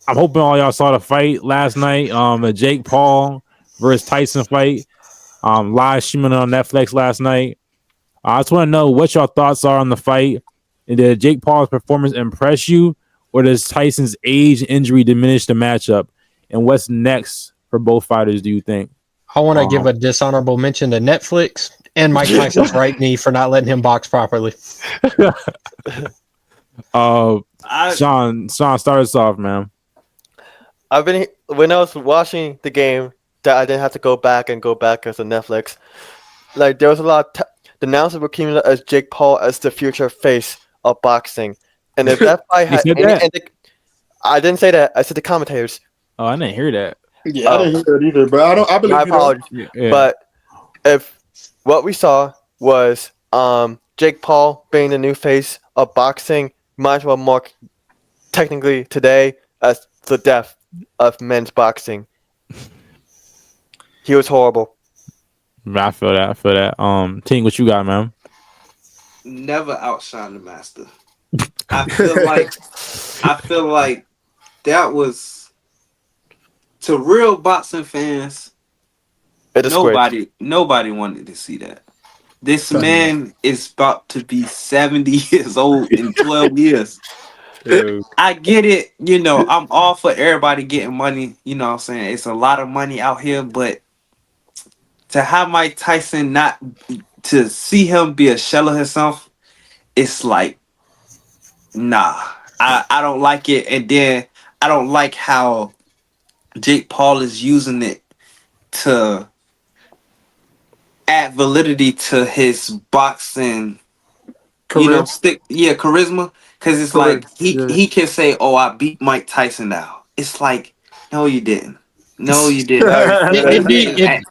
I'm hoping all y'all saw the fight last night. The Jake Paul versus Tyson fight. Live streaming on Netflix last night. I just want to know what your thoughts are on the fight. And did Jake Paul's performance impress you, or does Tyson's age and injury diminish the matchup? And what's next for both fighters? Do you think? I want to give a dishonorable mention to Netflix and Mike Tyson's right knee for not letting him box properly. Sean, start us off, man. When I was watching the game, that I didn't have to go back because of Netflix. Like there was a lot. The announcers were keeping it as Jake Paul as the future face of boxing, and if that fight had I didn't say that. I said the commentators. Oh, I didn't hear that. Yeah, I didn't hear that either, but I believe my apologies. Yeah. But if what we saw was Jake Paul being the new face of boxing, might as well mark technically today as the death of men's boxing. He was horrible. I feel that. Ting, what you got, man? Never outshine the master. I feel like that was, to real boxing fans, nobody wanted to see that. This man is about to be 70 years old in 12 years. I get it, I'm all for everybody getting money, what I'm saying? It's a lot of money out here, but to have Mike Tyson to see him be a shell of himself, it's like, nah, I don't like it. And then I don't like how Jake Paul is using it to add validity to his boxing, charisma. Because it's like he can say, "Oh, I beat Mike Tyson now." It's like, no, you didn't. No, you didn't.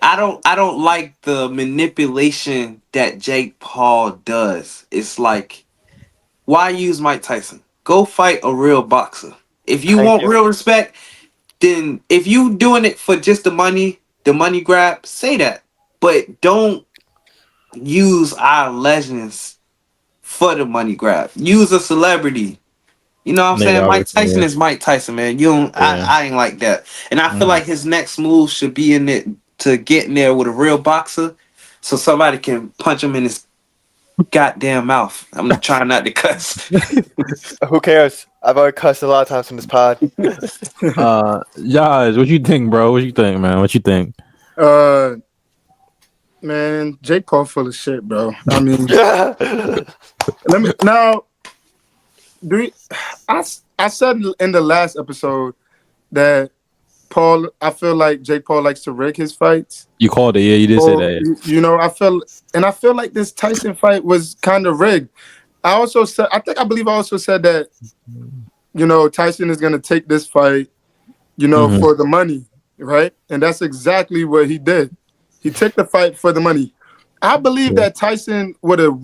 I don't like the manipulation that Jake Paul does. It's like, why use Mike Tyson? Go fight a real boxer. If you want real respect, then if you doing it for just the money grab, say that. But don't use our legends for the money grab. Use a celebrity. You know what I'm saying? Mike Tyson is Mike Tyson, man. You don't. I ain't like that. And I feel like his next move should be in it to get in there with a real boxer, so somebody can punch him in his goddamn mouth. I'm trying not to cuss. Who cares? I've already cussed a lot of times in this pod. Josh, what you think, bro? What you think, man? What you think? Man, Jake Paul full of shit, bro. I mean, I said in the last episode that I feel like Jake Paul likes to rig his fights. You called it, yeah. You did say that. I feel like this Tyson fight was kind of rigged. I believe I also said that, Tyson is gonna take this fight, for the money, right? And that's exactly what he did. He took the fight for the money. I believe that Tyson would have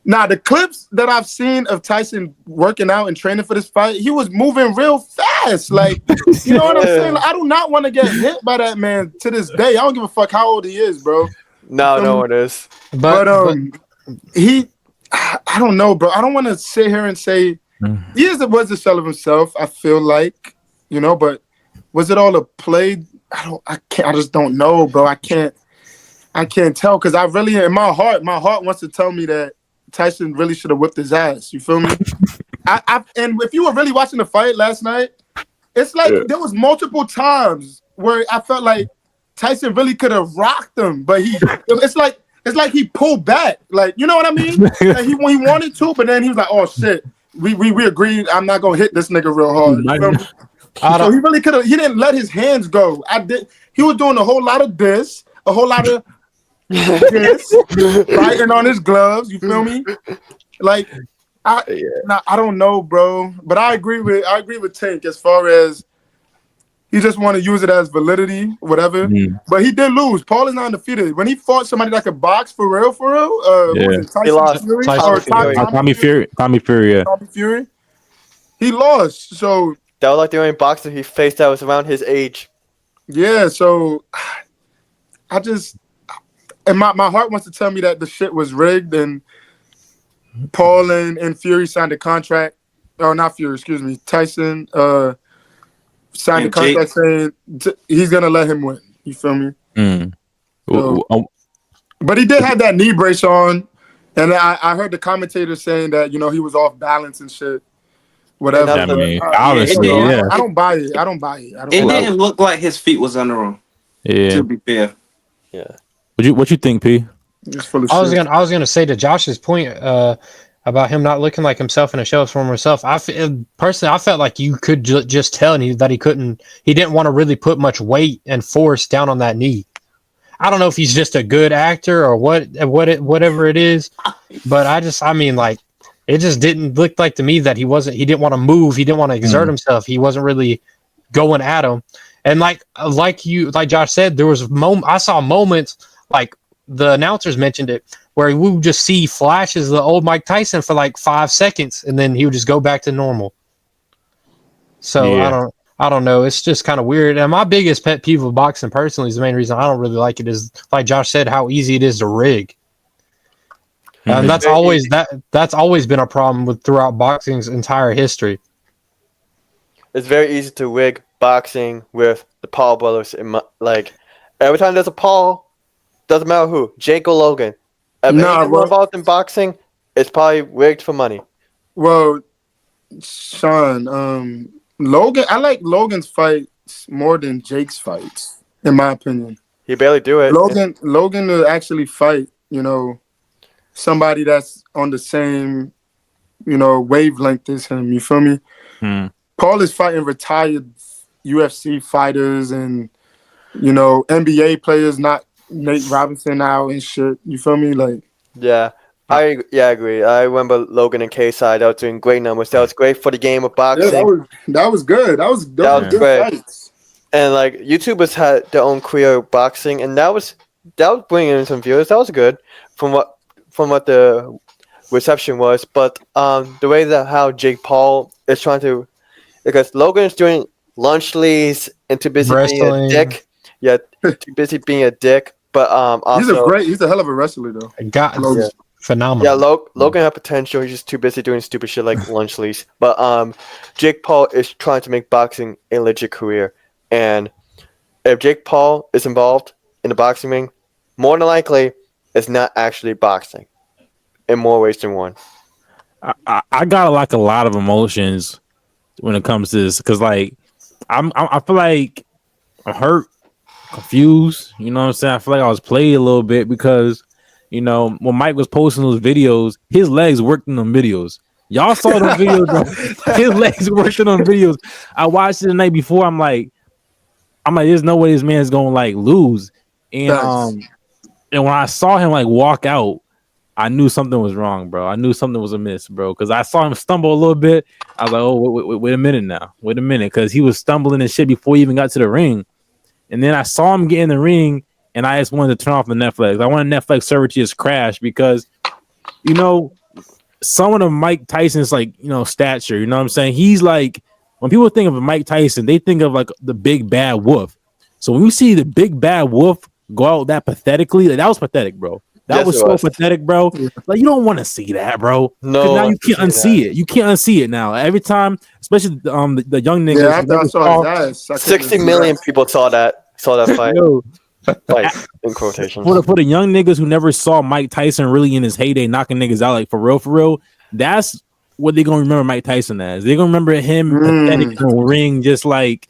now the clips that I've seen of Tyson working out and training for this fight, he was moving real fast. Like, you know what I'm saying? Like, I do not want to get hit by that man to this day. I don't give a fuck how old he is, bro. No one is. But I don't know, bro. I don't want to sit here and say was a shell of himself. I feel like, but was it all a play? I just don't know, bro. I can't tell, because I really, in my heart wants to tell me that Tyson really should have whipped his ass. You feel me? And if you were really watching the fight last night, it's like there was multiple times where I felt like Tyson really could have rocked him, but it's like he pulled back. Like, you know what I mean? Like he wanted to, but then he was like, "Oh shit, we agreed. I'm not gonna hit this nigga real hard." You feel me? So he really could have. He didn't let his hands go. He was doing a whole lot of this, a whole lot of this, biting on his gloves. You feel me? Like, I don't know, bro. But I agree with Tank as far as he just want to use it as validity, whatever. But he did lose. Paul is not undefeated. When he fought somebody that could box for real, was it Tyson he lost. Fury? Tommy Fury, yeah. Tommy Fury. He lost. So that was like the only boxer he faced that was around his age. Yeah, so I just, and my heart wants to tell me that the shit was rigged and Paul and Fury signed a contract Oh, not Fury. Excuse me. Tyson signed a And contract saying he's gonna let him win. You feel me? Mm. So, but he did have that knee brace on, and I heard the commentator saying that he was off balance and shit. Whatever. I mean, I obviously, don't know. yeah. I don't buy it. I don't buy it. It didn't look like his feet was under him. Yeah. To be fair. Yeah. What you think, P? It's full of I was shit. gonna say to Josh's point about him not looking like himself in a show from himself. Personally, I felt like you could just tell that he didn't want to really put much weight and force down on that knee. I don't know if he's just a good actor or whatever it is, but I mean, like, it just didn't look like to me that he didn't want to move, he didn't want to exert himself, he wasn't really going at him. And like Josh said, there was I saw moments like the announcers mentioned it where we would just see flashes of the old Mike Tyson for like 5 seconds, and then he would just go back to normal. So Yeah. I don't know. It's just kind of weird. And my biggest pet peeve of boxing personally is the main reason I don't really like it is, like Josh said, how easy it is to rig. And that's always been a problem throughout boxing's entire history. It's very easy to rig boxing with the Paul brothers. Like every time there's a Paul, doesn't matter who, Jake or Logan. If anyone involved in boxing, it's probably rigged for money. Well, Sean, Logan, I like Logan's fights more than Jake's fights, in my opinion. He barely do it. Logan will actually fight, somebody that's on the same, wavelength as him. You feel me? Paul is fighting retired UFC fighters and, NBA players, not Nate Robinson now and shit. You feel me? Like, I agree. I remember Logan and K-Side. That was doing great numbers. That was great for the game of boxing. Yeah, that was good. That was good great. fights. And like YouTubers had their own career of boxing, and that was bringing in some viewers. That was good from what the reception was. But the way that how Jake Paul is trying to, because Logan is doing lunch leads and too busy being a dick. Yeah, too busy being a dick. But also he's a hell of a wrestler though. Phenomenal. Yeah, Logan had potential. He's just too busy doing stupid shit like lunch leads. But Jake Paul is trying to make boxing a legit career. And if Jake Paul is involved in the boxing ring, more than likely, it's not actually boxing in more ways than one. I got like a lot of emotions when it comes to this because like I feel like I'm hurt, confused. You know what I'm saying? I feel like I was played a little bit because when Mike was posting those videos, his legs worked in them videos. Y'all saw those videos, bro. His legs worked in them videos. I watched it the night before. I'm like, there's no way this man's gonna like lose. And and when I saw him like walk out, I knew something was wrong, bro. I knew something was amiss, bro. Because I saw him stumble a little bit. I was like, oh, wait a minute now. Wait a minute. Because he was stumbling and shit before he even got to the ring. And then I saw him get in the ring, and I just wanted to turn off the Netflix. I wanted Netflix server to just crash because, someone of Mike Tyson's like, stature, you know what I'm saying? He's like, when people think of Mike Tyson, they think of like the big bad wolf. So when you see the big bad wolf go out that pathetically, like, that was pathetic, bro. That was so pathetic, bro. Like, you don't want to see that, bro. No, now you can't unsee it. You can't unsee it now. Every time, especially the young niggas. Yeah, after I saw his ass, 60 million people saw that fight. Yo, like in quotations. For the young niggas who never saw Mike Tyson really in his heyday, knocking niggas out like for real, that's what they're gonna remember Mike Tyson as. They're gonna remember him pathetic in the ring, just like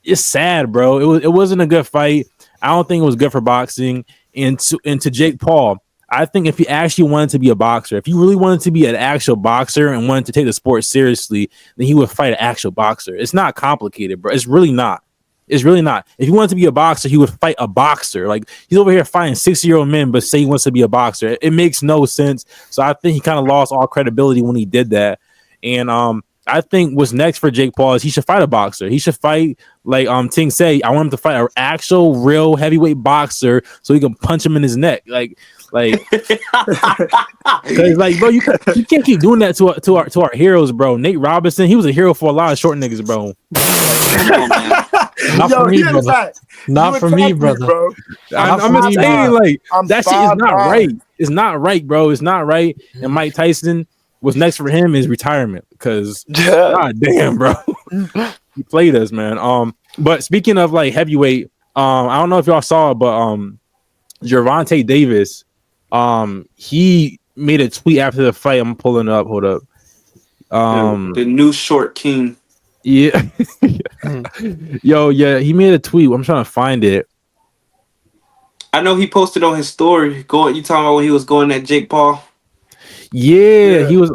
it's sad, bro. It wasn't a good fight. I don't think it was good for boxing. And to Jake Paul, I think if he actually wanted to be a boxer, if he really wanted to be an actual boxer and wanted to take the sport seriously, then he would fight an actual boxer. It's not complicated, bro. It's really not. It's really not. If he wanted to be a boxer, he would fight a boxer. Like, he's over here fighting 60-year-old men, but say he wants to be a boxer. It makes no sense. So I think he kind of lost all credibility when he did that. And I think what's next for Jake Paul is he should fight a boxer. He should fight, like Ting say, I want him to fight an actual real heavyweight boxer so he can punch him in his neck. Like, cause like, bro, you can't keep doing that to our heroes, bro. Nate Robinson, he was a hero for a lot of short niggas, bro. Not for me, brother. I'm just saying, like, that shit is not right. It's not right, bro. It's not right. And Mike Tyson, what's next for him is retirement. Because Yeah. god damn, bro, he played us, man. But speaking of like heavyweight, I don't know if y'all saw it, but Gervonta Davis, he made a tweet after the fight. I'm pulling it up. Hold up. The new short king. Yeah. Yeah, he made a tweet. I'm trying to find it. I know he posted on his story. You talking about when he was going at Jake Paul? Yeah, he was